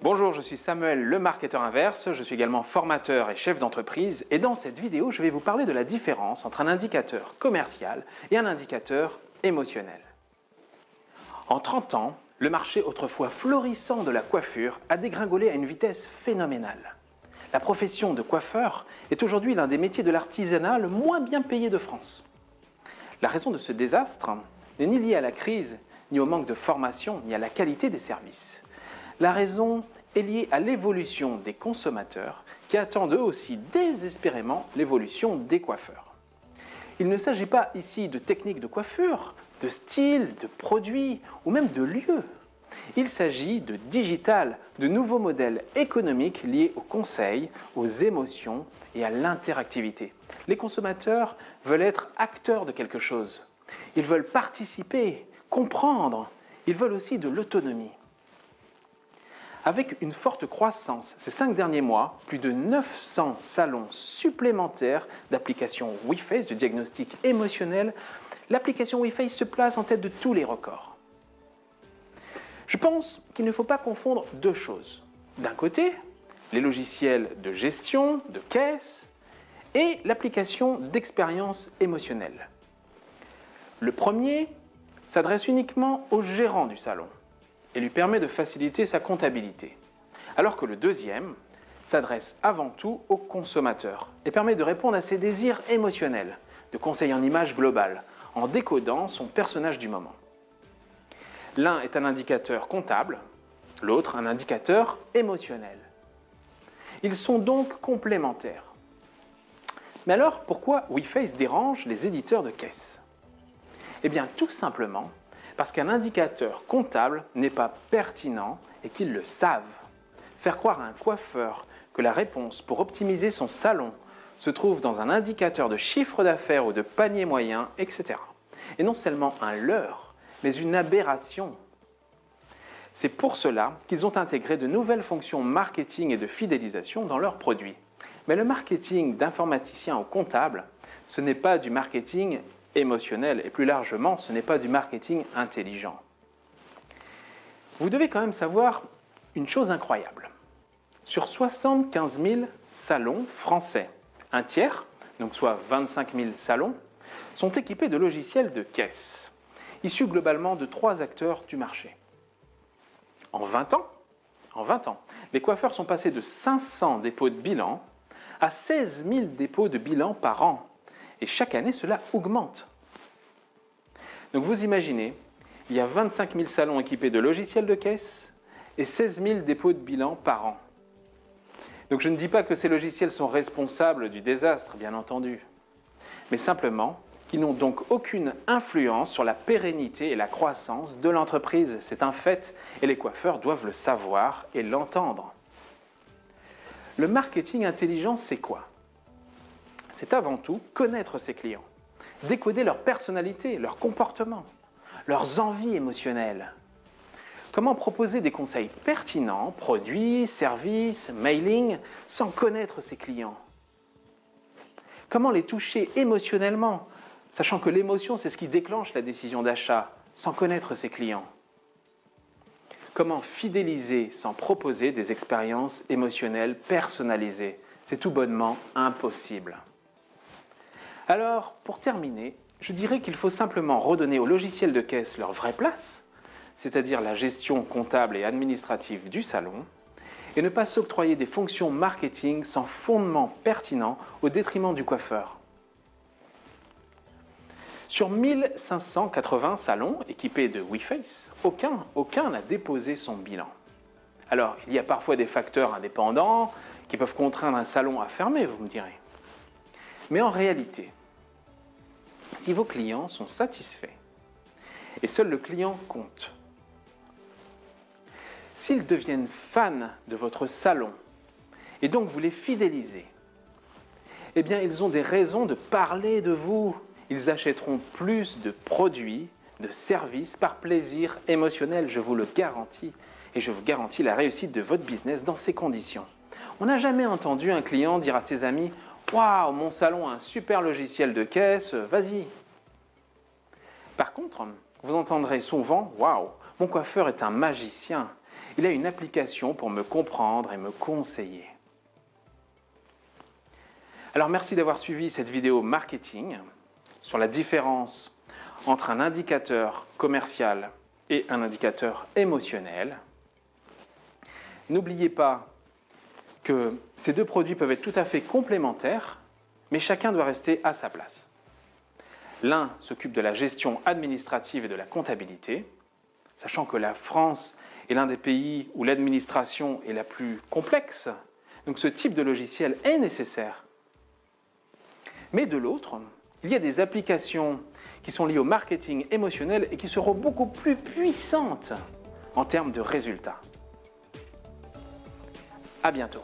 Bonjour, je suis Samuel, le marketeur inverse, je suis également formateur et chef d'entreprise et dans cette vidéo, je vais vous parler de la différence entre un indicateur commercial et un indicateur émotionnel. En 30 ans, le marché autrefois florissant de la coiffure a dégringolé à une vitesse phénoménale. La profession de coiffeur est aujourd'hui l'un des métiers de l'artisanat le moins bien payé de France. La raison de ce désastre n'est ni liée à la crise, ni au manque de formation, ni à la qualité des services. La raison est liée à l'évolution des consommateurs qui attendent eux aussi désespérément l'évolution des coiffeurs. Il ne s'agit pas ici de techniques de coiffure, de style, de produits ou même de lieux. Il s'agit de digital, de nouveaux modèles économiques liés au conseil, aux émotions et à l'interactivité. Les consommateurs veulent être acteurs de quelque chose. Ils veulent participer, comprendre. Ils veulent aussi de l'autonomie. Avec une forte croissance ces 5 derniers mois, plus de 900 salons supplémentaires d'applications WeFace, de diagnostic émotionnel, l'application WeFace se place en tête de tous les records. Je pense qu'il ne faut pas confondre deux choses. D'un côté, les logiciels de gestion, de caisse, et l'application d'expérience émotionnelle. Le premier s'adresse uniquement au gérant du salon et lui permet de faciliter sa comptabilité, alors que le deuxième s'adresse avant tout au consommateur et permet de répondre à ses désirs émotionnels, de conseils en image globale, en décodant son personnage du moment. L'un est un indicateur comptable, l'autre un indicateur émotionnel. Ils sont donc complémentaires. Mais alors, pourquoi WeFace dérange les éditeurs de caisse ? Eh bien, tout simplement parce qu'un indicateur comptable n'est pas pertinent et qu'ils le savent. Faire croire à un coiffeur que la réponse pour optimiser son salon se trouve dans un indicateur de chiffre d'affaires ou de panier moyen, etc. est non seulement un leurre, mais une aberration. C'est pour cela qu'ils ont intégré de nouvelles fonctions marketing et de fidélisation dans leurs produits. Mais le marketing d'informaticien au comptable, ce n'est pas du marketing émotionnel et plus largement, ce n'est pas du marketing intelligent. Vous devez quand même savoir une chose incroyable. Sur 75 000 salons français, un tiers, donc soit 25 000 salons, sont équipés de logiciels de caisse, issus globalement de 3 acteurs du marché. En 20 ans, les coiffeurs sont passés de 500 dépôts de bilan à 16 000 dépôts de bilan par an. Et chaque année, cela augmente. Donc vous imaginez, il y a 25 000 salons équipés de logiciels de caisse et 16 000 dépôts de bilan par an. Donc je ne dis pas que ces logiciels sont responsables du désastre, bien entendu, mais simplement qu'ils n'ont donc aucune influence sur la pérennité et la croissance de l'entreprise. C'est un fait et les coiffeurs doivent le savoir et l'entendre. Le marketing intelligent, c'est quoi ? C'est avant tout connaître ses clients, décoder leur personnalité, leur comportement, leurs envies émotionnelles. Comment proposer des conseils pertinents, produits, services, mailing, sans connaître ses clients ? Comment les toucher émotionnellement, sachant que l'émotion, c'est ce qui déclenche la décision d'achat, sans connaître ses clients ? Comment fidéliser sans proposer des expériences émotionnelles personnalisées ? C'est tout bonnement impossible. Alors, pour terminer, je dirais qu'il faut simplement redonner aux logiciels de caisse leur vraie place, c'est-à-dire la gestion comptable et administrative du salon, et ne pas s'octroyer des fonctions marketing sans fondement pertinent au détriment du coiffeur. Sur 1580 salons équipés de WeFace, aucun n'a déposé son bilan. Alors, il y a parfois des facteurs indépendants qui peuvent contraindre un salon à fermer, vous me direz. Mais en réalité, si vos clients sont satisfaits, et seul le client compte, s'ils deviennent fans de votre salon, et donc vous les fidélisez, eh bien ils ont des raisons de parler de vous. Ils achèteront plus de produits, de services par plaisir émotionnel, je vous le garantis. Et je vous garantis la réussite de votre business dans ces conditions. On n'a jamais entendu un client dire à ses amis « Waouh, mon salon a un super logiciel de caisse, vas-y !» Par contre, vous entendrez souvent « Waouh, mon coiffeur est un magicien. il a une application pour me comprendre et me conseiller. Alors merci d'avoir suivi cette vidéo marketing sur la différence entre un indicateur commercial et un indicateur émotionnel. N'oubliez pas que ces deux produits peuvent être tout à fait complémentaires, mais chacun doit rester à sa place. L'un s'occupe de la gestion administrative et de la comptabilité, sachant que la France est l'un des pays où l'administration est la plus complexe, donc ce type de logiciel est nécessaire. Mais de l'autre, il y a des applications qui sont liées au marketing émotionnel et qui seront beaucoup plus puissantes en termes de résultats. À bientôt.